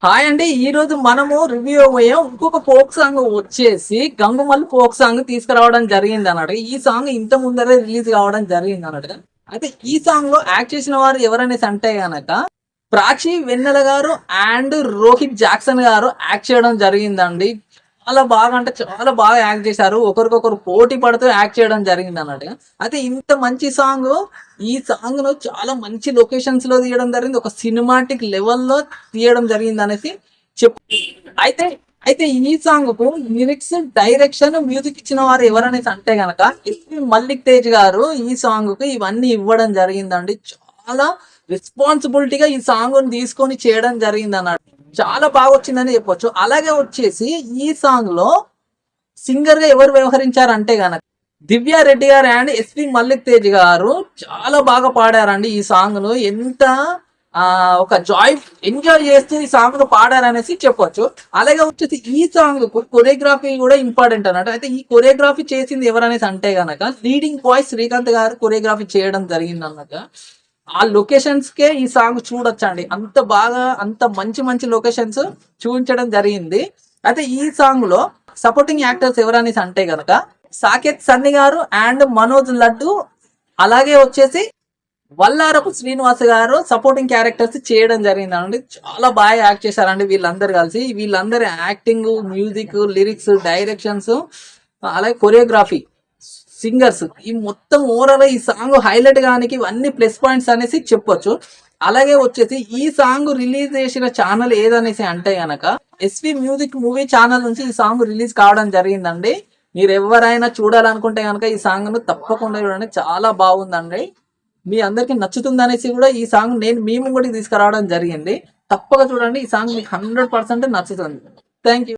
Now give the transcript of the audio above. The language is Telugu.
హాయ్ అండి. ఈ రోజు మనము రివ్యూ అయ్యే ఇంకొక ఫోక్ సాంగ్ వచ్చేసి గంగుమల్లి ఫోక్ సాంగ్ తీసుకురావడం జరిగింది అన్నట్టు. ఈ సాంగ్ ఇంత ముందరే రిలీజ్ కావడం జరిగింది అన్నట్టు. అయితే ఈ సాంగ్ లో యాక్ట్ చేసిన వారు ఎవరనేసి అంటే గనక ప్రాచి వెన్నెల గారు అండ్ రోహిత్ జాక్సన్ గారు యాక్ట్ చేయడం జరిగిందండి. చాలా బాగా అంటే చాలా బాగా యాక్ట్ చేశారు. ఒకరికొకరు పోటీ పడుతూ యాక్ట్ చేయడం జరిగింది అన్నట్టుగా. అయితే ఇంత మంచి సాంగ్, ఈ సాంగ్ ను చాలా మంచి లొకేషన్స్ లో తీయడం జరిగింది. ఒక సినిమాటిక్ లెవెల్లో తీయడం జరిగింది అనేసి చెప్పు. అయితే అయితే ఈ సాంగ్ కు లిరిక్స్, డైరెక్షన్, మ్యూజిక్ ఇచ్చిన వారు ఎవరనేసి అంటే గనక ఎస్పి మల్లిక్ తేజ్ గారు ఈ సాంగ్ కు ఇవన్నీ ఇవ్వడం జరిగిందండి. చాలా రెస్పాన్సిబిలిటీగా ఈ సాంగ్ తీసుకొని చేయడం జరిగింది అన్నట్టు. చాలా బాగా వచ్చిందని చెప్పొచ్చు. అలాగే వచ్చేసి ఈ సాంగ్ లో సింగర్ గా ఎవరు వ్యవహరించారంటే గనక దివ్య రెడ్డి గారు అండ్ ఎస్పి మల్లిక్ తేజ్ గారు చాలా బాగా పాడారండి. ఈ సాంగ్ ను ఎంత ఒక జాయ్ ఎంజాయ్ చేస్తూ ఈ సాంగ్ ను పాడారనేసి చెప్పొచ్చు. అలాగే వచ్చేసి ఈ సాంగ్ కు కొరియోగ్రఫీ కూడా ఇంపార్టెంట్ అన్నట్టు. అయితే ఈ కొరియోగ్రఫీ చేసింది ఎవరనేసి అంటే గనక లీడింగ్ బాయ్ శ్రీకాంత్ గారు కొరియోగ్రఫీ చేయడం జరిగింది అన్నట్టు. ఆ లొకేషన్స్ కే ఈ సాంగ్ చూడొచ్చండి. అంత బాగా అంత మంచి మంచి లొకేషన్స్ చూపించడం జరిగింది. అయితే ఈ సాంగ్ లో సపోర్టింగ్ యాక్టర్స్ ఎవరనేసి అంటే గనక సాకేత్ సన్ని గారు అండ్ మనోజ్ లడ్డు, అలాగే వచ్చేసి వల్లారపు శ్రీనివాస్ గారు సపోర్టింగ్ క్యారెక్టర్స్ చేయడం జరిగిందండి. చాలా బాగా యాక్ట్ చేశారండి వీళ్ళందరూ కలిసి. వీళ్ళందరి యాక్టింగ్, మ్యూజిక్, లిరిక్స్, డైరెక్షన్స్, అలాగే కొరియోగ్రఫీ, సింగర్స్, ఈ మొత్తం ఓవరాల్ ఈ సాంగ్ హైలైట్ గానికి ఇవన్నీ ప్లస్ పాయింట్స్ అనేసి చెప్పొచ్చు. అలాగే వచ్చేసి ఈ సాంగ్ రిలీజ్ చేసిన ఛానల్ ఏదనేసి అంటే గనక ఎస్వి మ్యూజిక్ మూవీ ఛానల్ నుంచి ఈ సాంగ్ రిలీజ్ కావడం జరిగిందండి. మీరు ఎవరైనా చూడాలనుకుంటే కనుక ఈ సాంగ్ ను తప్పకుండా చూడండి. చాలా బాగుందండి. మీ అందరికి నచ్చుతుంది అనేసి కూడా ఈ సాంగ్ నేను మేము కూడా తీసుకురావడం జరిగింది. తప్పక చూడండి. ఈ సాంగ్ మీకు 100% నచ్చుతుంది. Thank you.